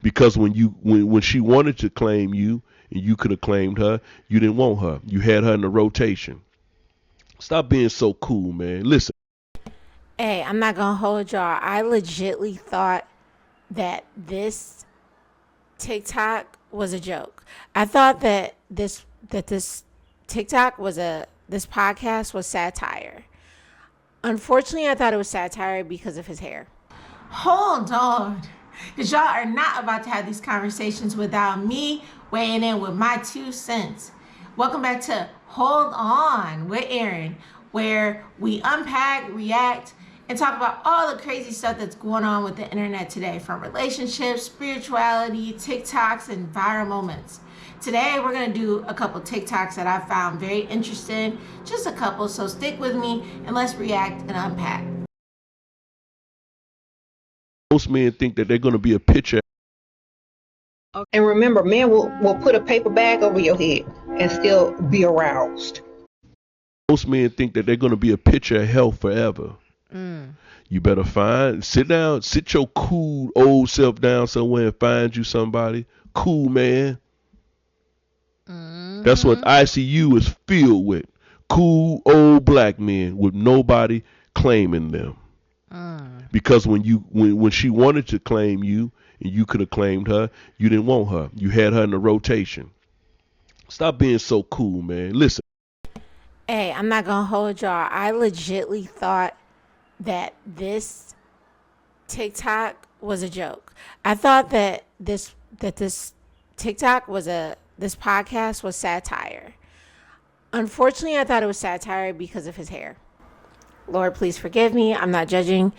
Because when she wanted to claim you and you could have claimed her, you didn't want her. You had her in the rotation. Stop being so cool, man. Listen. Hey, I'm not gonna hold y'all. I legitly thought that this TikTok was a joke. I thought that this TikTok was a this podcast was satire. Unfortunately, I thought it was satire because of his hair. Hold on. Because y'all are not about to have these conversations without me weighing in with my 2 cents. Welcome back to Hold On with Aaron, where we unpack, react, and talk about all the crazy stuff that's going on with the internet today, from relationships, spirituality, TikToks, and viral moments. Today, we're going to do a couple TikToks that I found very interesting, just a couple, so stick with me and let's react and unpack. Most men think that they're going to be a picture. And remember, men will put a paper bag over your head and still be aroused. Most men think that they're going to be a picture of health forever. You better sit your cool old self down somewhere and find you somebody. Cool, man. That's what ICU is filled with. Cool old black men with nobody claiming them. Because when she wanted to claim you and you could have claimed her, you didn't want her. You had her in the rotation. Stop being so cool, man. Listen. Hey, I'm not gonna hold y'all. I legitly thought that this TikTok was a joke. I thought that this TikTok was this podcast was satire. Unfortunately, I thought it was satire because of his hair. Lord, please forgive me. I'm not judging.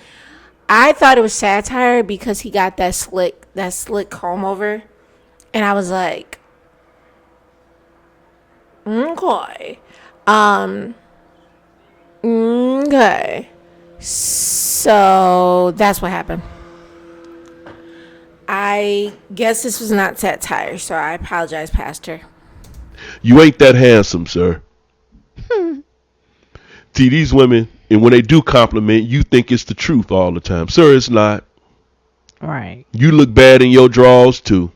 I thought it was satire because he got that slick comb over, and I was like, okay, okay. So that's what happened. I guess this was not satire, so I apologize, Pastor. You ain't that handsome, sir. See, these women, and when they do compliment, you think it's the truth all the time. Sir, it's not. Right. You look bad in your drawers, too.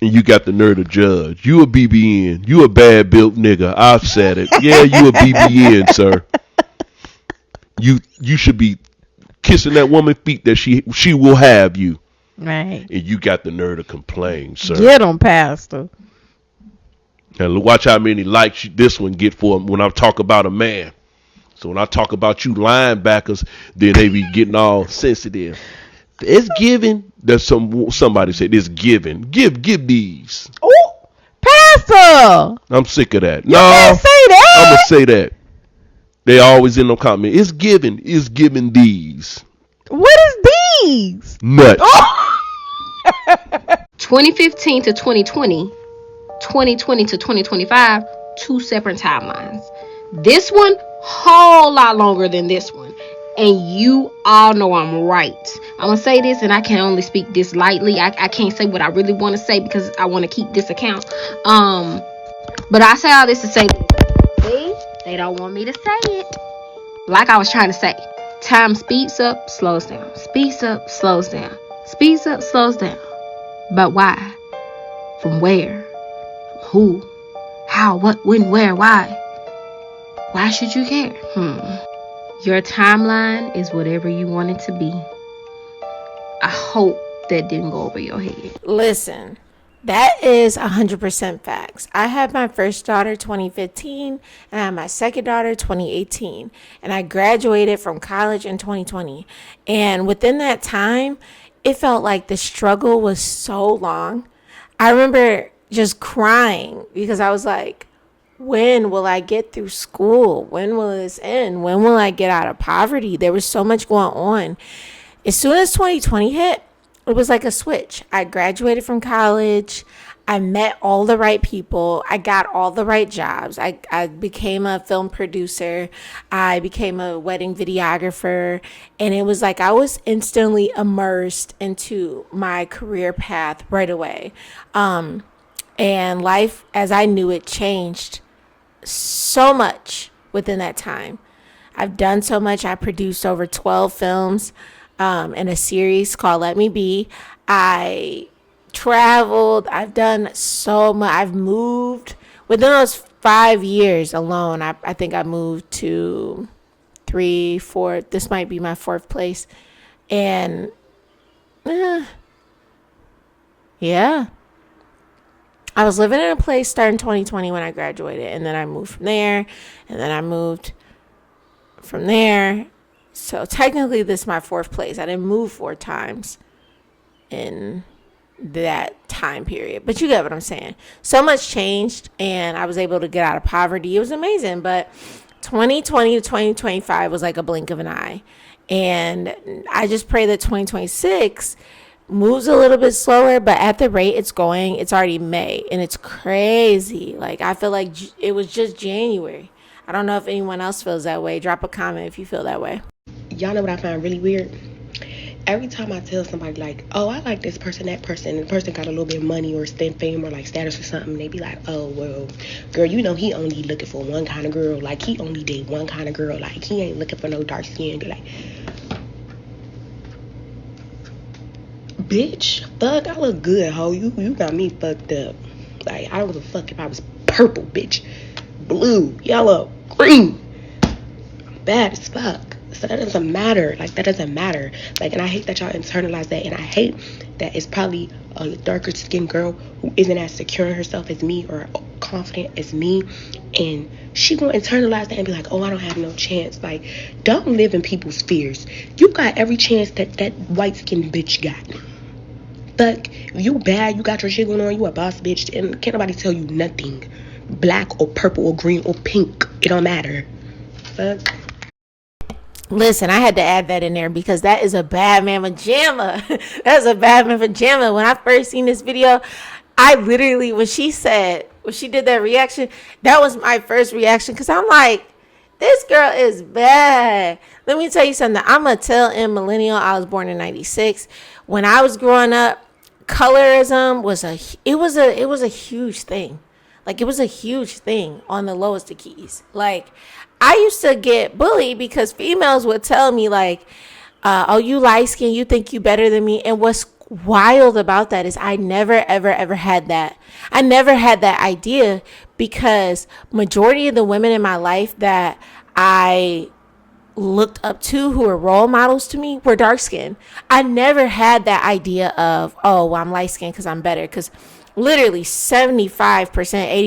And you got the nerve to judge. You a BBN. You a bad built nigga. I've said it. Yeah, you a BBN, sir. You should be kissing that woman's feet that she will have you. Right. And you got the nerve to complain, sir. Get him, Pastor. And watch how many likes this one get for him when I talk about a man. So when I talk about you linebackers, then they be getting all sensitive. It's giving. That's somebody said it's giving. Give these. Oh, Pastor. I'm sick of that. You can't say that. I'm gonna say that. They always in no comment. It's giving. It's giving these. What is these? Nuts. Oh. 2015 to 2020, 2020 to 2025, two separate timelines. This one, whole lot longer than this one. And you all know I'm right. I'm going to say this, and I can only speak this lightly. I can't say what I really want to say because I want to keep this account. But I say all this to say, see, they don't want me to say it. Like I was trying to say, time speeds up, slows down. Speeds up, slows down. Speeds up, slows down. But why? From where? From who? How? What? When? Where? Why? Why should you care? Your timeline is whatever you want it to be. I hope that didn't go over your head. Listen, that is 100% facts. I had my first daughter 2015 and I had my second daughter 2018. And I graduated from college in 2020. And within that time, it felt like the struggle was so long. I remember just crying because I was like, when will I get through school? When will this end? When will I get out of poverty? There was so much going on. As soon as 2020 hit, it was like a switch. I graduated from college. I met all the right people. I got all the right jobs. I became a film producer. I became a wedding videographer. And it was like I was instantly immersed into my career path right away. And life as I knew it changed so much within that time. I've done so much. I produced over 12 films in a series called Let Me Be. I traveled. I've done so much. I've moved. Within those 5 years alone, I think I moved to 3, 4. This might be my fourth place. And yeah. I was living in a place starting 2020 when I graduated. And then I moved from there. And then I moved from there. So technically, this is my fourth place. I didn't move 4 times in that time period, but you get what I'm saying. So much changed, and I was able to get out of poverty. It was amazing. But 2020 to 2025 was like a blink of an eye, and I just pray that 2026 moves a little bit slower, but at the rate it's going, it's already May, and it's crazy. Like, I feel like it was just January. I don't know if anyone else feels that way. Drop a comment if you feel that way. Y'all know what I find really weird? Every time I tell somebody, like, oh, I like this person, that person, and the person got a little bit of money or fame or, like, status or something, they be like, oh, well, girl, you know he only looking for one kind of girl. Like, he only date one kind of girl. Like, he ain't looking for no dark skin. Be like, bitch, fuck, I look good, ho. You got me fucked up. Like, I don't give a fuck if I was purple, bitch, blue, yellow, green. I'm bad as fuck. So that doesn't matter. Like, that doesn't matter. Like, and I hate that y'all internalize that. And I hate that it's probably a darker skinned girl who isn't as secure in herself as me or confident as me. And she gonna internalize that and be like, oh, I don't have no chance. Like, don't live in people's fears. You got every chance that white skinned bitch got. Fuck, you bad, you got your shit going on, you a boss bitch, and can't nobody tell you nothing. Black or purple or green or pink, it don't matter. Fuck. Listen, I had to add that in there because that is a bad man pajama. That's a bad man pajama. When I first seen this video, I literally, when she did that reaction, that was my first reaction because I'm like, this girl is bad. Let me tell you something. I'm a tail-end millennial. I was born in 96. When I was growing up, colorism was a huge thing. Like, it was a huge thing on the lowest of keys. Like, I used to get bullied because females would tell me, like, oh, you light skin, you think you better than me. And what's wild about that is I never, ever, ever had that. I never had that idea because majority of the women in my life that I looked up to who were role models to me were dark skinned. I never had that idea of, oh, well, I'm light skinned because I'm better. Because literally 75%,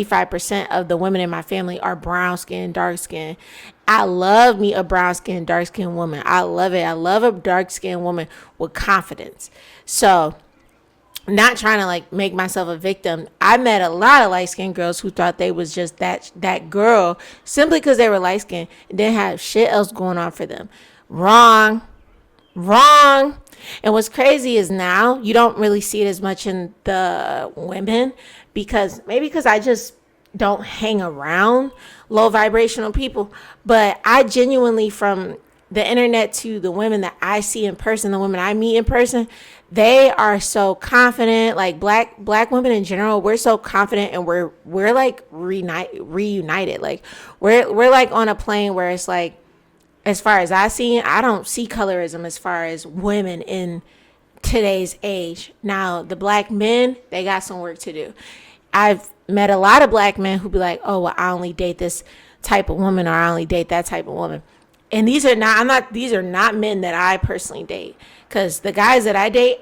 85% of the women in my family are brown skin, dark skin. I love me a brown skin, dark skin woman. I love it. I love a dark skin woman with confidence. So, not trying to like make myself a victim. I met a lot of light skinned girls who thought they was just that girl simply because they were light skinned and didn't have shit else going on for them. Wrong. And what's crazy is now you don't really see it as much in the women because I just don't hang around low vibrational people. But I genuinely, from the internet to the women that I see in person, the women I meet in person, they are so confident. Like black women in general, we're so confident and we're like reunited. Like we're like on a plane where it's like, as far as I see, I don't see colorism as far as women in today's age. Now, the black men, they got some work to do. I've met a lot of black men who be like, oh, well, I only date this type of woman or I only date that type of woman. And these are not men that I personally date. Because the guys that I date,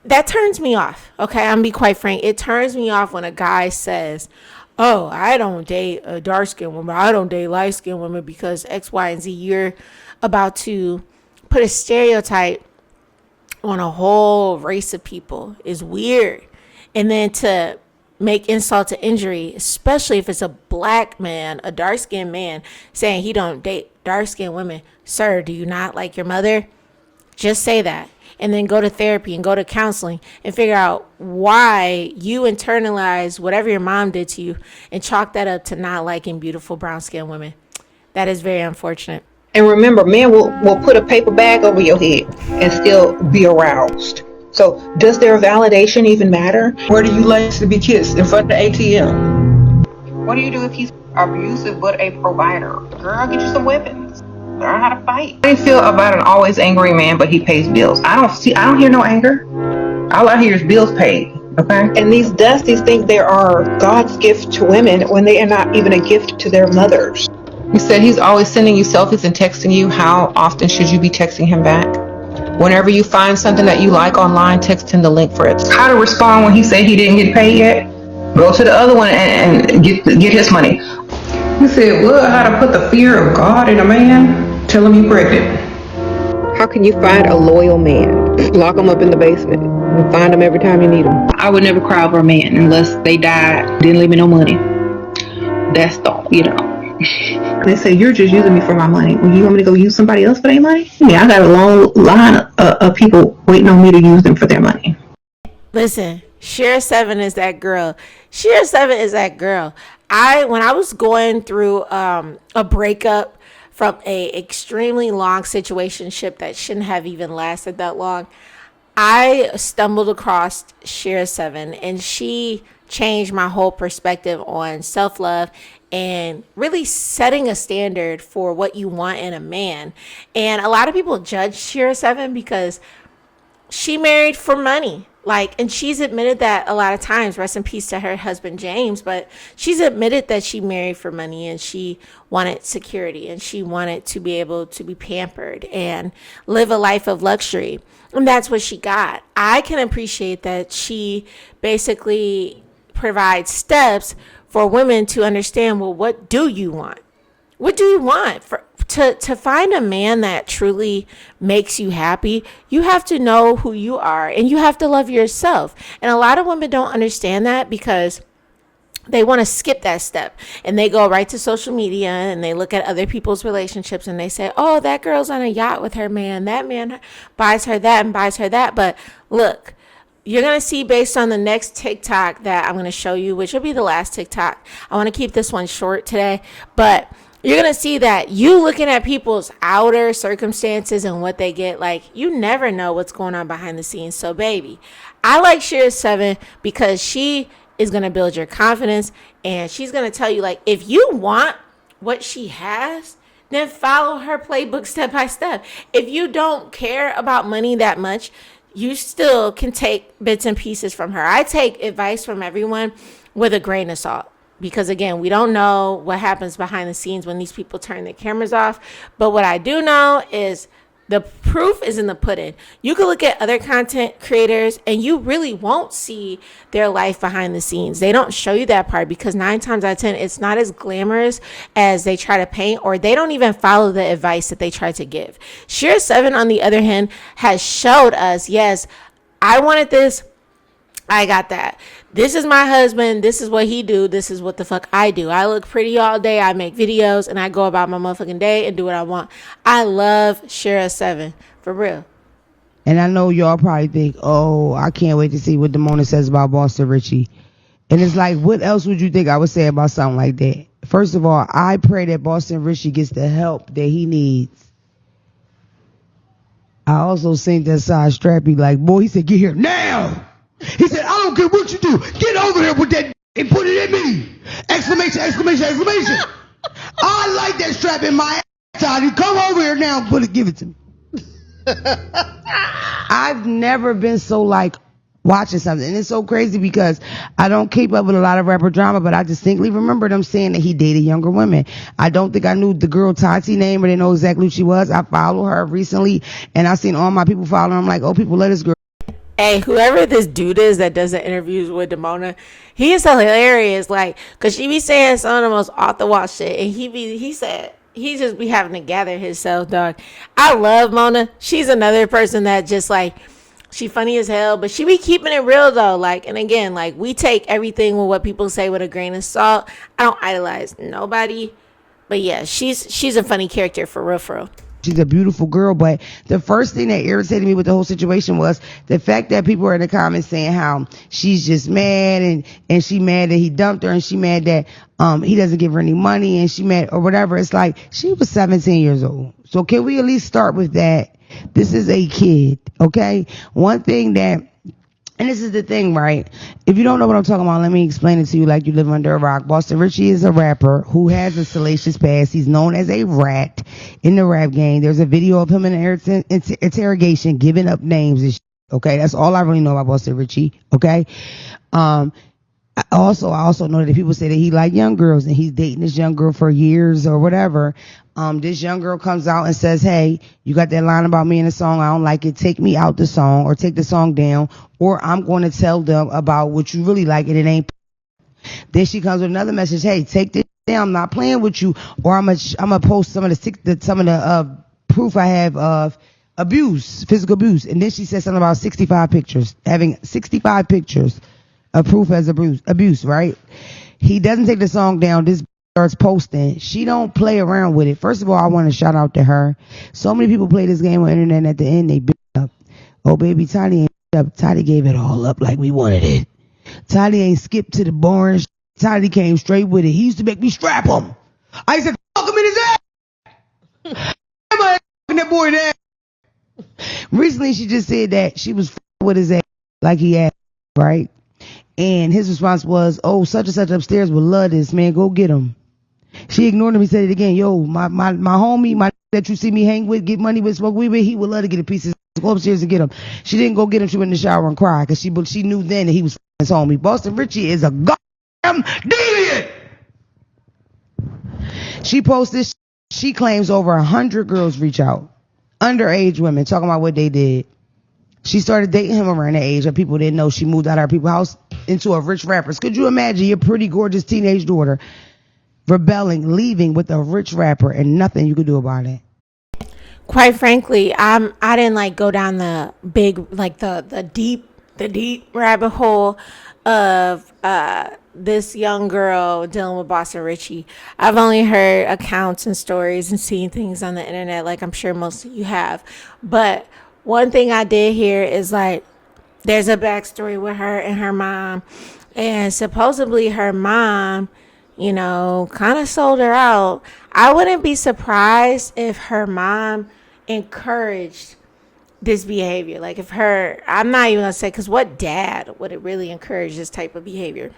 that turns me off. Okay, I'm gonna be quite frank. It turns me off when a guy says, oh, I don't date a dark-skinned woman. I don't date light-skinned women because X, Y, and Z. You're about to put a stereotype on a whole race of people. Is weird. And then to make insult to injury, especially if it's a black man, a dark-skinned man, saying he don't date dark-skinned women. Sir, do you not like your mother? Just say that. And then go to therapy and go to counseling and figure out why you internalize whatever your mom did to you and chalk that up to not liking beautiful brown-skinned women. That is very unfortunate. And remember, men will put a paper bag over your head and still be aroused. So does their validation even matter? Where do you like to be kissed? In front of the ATM. What do you do if he's abusive but a provider? Girl, get you some weapons. Learn how to fight. How do you feel about an always angry man, but he pays bills? I don't hear no anger. All I hear is bills paid. Okay. And these Dusties think they are God's gift to women when they are not even a gift to their mothers. You said he's always sending you selfies and texting you. How often should you be texting him back? Whenever you find something that you like online, text him the link for it. How to respond when he said he didn't get paid yet? Go to the other one and get his money. You said, well, how to put the fear of God in a man? Tell him you're pregnant. How can you find a loyal man? Lock him up in the basement and find him every time you need him. I would never cry over a man unless they died, didn't leave me no money. That's They say you're just using me for my money. Well, you want me to go use somebody else for their money? Yeah, I got a long line of people waiting on me to use them for their money. Listen, Share 7 is that girl. Share 7 is that girl. When I was going through a breakup from a extremely long situationship that shouldn't have even lasted that long, I stumbled across Share 7, and she changed my whole perspective on self-love and really setting a standard for what you want in a man. And a lot of people judge Share 7 because she married for money. And she's admitted that a lot of times, rest in peace to her husband, James, but she's admitted that she married for money and she wanted security and she wanted to be able to be pampered and live a life of luxury. And that's what she got. I can appreciate that she basically provides steps for women to understand, well, what do you want? What do you want? To find a man that truly makes you happy, you have to know who you are and you have to love yourself. And a lot of women don't understand that because they want to skip that step and they go right to social media and they look at other people's relationships and they say, oh, that girl's on a yacht with her man. That man buys her that and buys her that. But look, you're going to see based on the next TikTok that I'm going to show you, which will be the last TikTok. I want to keep this one short today, but you're going to see that you looking at people's outer circumstances and what they get, you never know what's going on behind the scenes. So, baby, I like Share 7 because she is going to build your confidence and she's going to tell you, if you want what she has, then follow her playbook step by step. If you don't care about money that much, you still can take bits and pieces from her. I take advice from everyone with a grain of salt. Because, again, we don't know what happens behind the scenes when these people turn their cameras off. But what I do know is the proof is in the pudding. You can look at other content creators and you really won't see their life behind the scenes. They don't show you that part because 9 times out of 10, it's not as glamorous as they try to paint, or they don't even follow the advice that they try to give. Share 7, on the other hand, has showed us, yes, I wanted this. I got that. This is my husband. This is what he do. This is what the fuck I do. I look pretty all day. I make videos and I go about my motherfucking day and do what I want. I love Share 7 for real. And I know y'all probably think, oh, I can't wait to see what Damona says about Boston Richie. And it's what else would you think I would say about something like that? First of all, I pray that Boston Richie gets the help that he needs. I also think that side Strappy boy, he said, get here now. He said, I don't care what you do. Get over here with that and put it in me. Exclamation, exclamation, exclamation. I like that strap in my ass. You come over here now and give it to me. I've never been so watching something. And it's so crazy because I don't keep up with a lot of rapper drama, but I distinctly remember them saying that he dated younger women. I don't think I knew the girl Tati name or didn't know exactly who she was. I followed her recently and I seen all my people following her. I'm like, oh, people love this girl. Hey, whoever this dude is that does the interviews with Damona, he is hilarious. Cause she be saying some of the most off the wall shit, and he said he just be having to gather himself, dog. I love Mona. She's another person that just she funny as hell, but she be keeping it real though. And again, we take everything with what people say with a grain of salt. I don't idolize nobody, but yeah, she's a funny character for real, for real. She's a beautiful girl, but the first thing that irritated me with the whole situation was the fact that people were in the comments saying how she's just mad and she mad that he dumped her and she mad that he doesn't give her any money and she mad or whatever. It's she was 17 years old. So can we at least start with that? This is a kid, okay? One thing that And this is the thing, right? If you don't know what I'm talking about, let me explain it to you like you live under a rock. Boston Richie is a rapper who has a salacious past. He's known as a rat in the rap game. There's a video of him in an interrogation giving up names and shit. Okay, that's all I really know about Boston Richie. Okay, I also know that people say that he like young girls and he's dating this young girl for years or whatever. This young girl comes out and says, hey, you got that line about me in the song. I don't like it. Take me out the song or take the song down, or I'm going to tell them about what you really like and it ain't. Then she comes with another message. Hey, take this down. I'm not playing with you, or I'm gonna post some of the proof I have of physical abuse. And then she said something about 65 pictures, having 65 pictures of proof as abuse, right? He doesn't take the song down. This starts posting. She don't play around with it. First of all, I want to shout out to her. So many people play this game on the internet, and at the end they beat up. Oh baby, Toddy ain't up. Toddy gave it all up like we wanted it. Toddy ain't skipped to the boring. Toddy came straight with it. He used to make me strap him. I used to fuck him in his ass. Am I fucking that boy in the ass? Recently, she just said that she was with his ass like he asked, right? And his response was, oh, such and such upstairs would love this, man. Go get him. She ignored him. He said it again. Yo, my homie, my that you see me hang with, get money with, smoke weed with, he would love to get a piece of his. Go upstairs and get him. She didn't go get him. She went in the shower and cried because she knew then that he was his homie. Boston Richie is a goddamn deviant. She posts this. She claims over 100 girls reach out. Underage women talking about what they did. She started dating him around that age that people didn't know. She moved out of her people's house into a rich rapper. Could you imagine your pretty, gorgeous teenage daughter rebelling, leaving with a rich rapper and nothing you could do about it? Quite frankly, I didn't like go down the big, like the deep rabbit hole of this young girl dealing with Boston Richie. I've only heard accounts and stories and seen things on the internet, like I'm sure most of you have. But one thing I did hear is like there's a backstory with her and her mom, and supposedly her mom, you know, kind of sold her out. I wouldn't be surprised if her mom encouraged this behavior. Like if I'm not even gonna say, because what dad would it really encourage this type of behavior?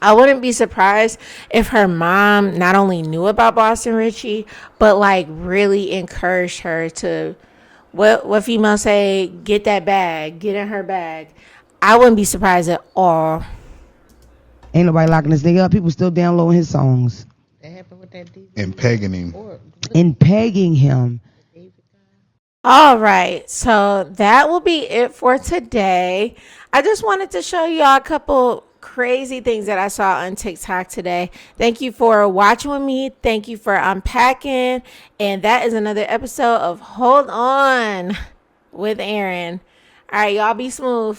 I wouldn't be surprised if her mom not only knew about Boston Richie, but like really encouraged her to, what females say, get that bag, get in her bag. I wouldn't be surprised at all. Ain't nobody locking this nigga up. People still downloading his songs. And pegging him. All right, so that will be it for today. I just wanted to show y'all a couple crazy things that I saw on TikTok today. Thank you for watching with me. Thank you for unpacking. And that is another episode of Hold On with Aaron. All right, y'all be smooth.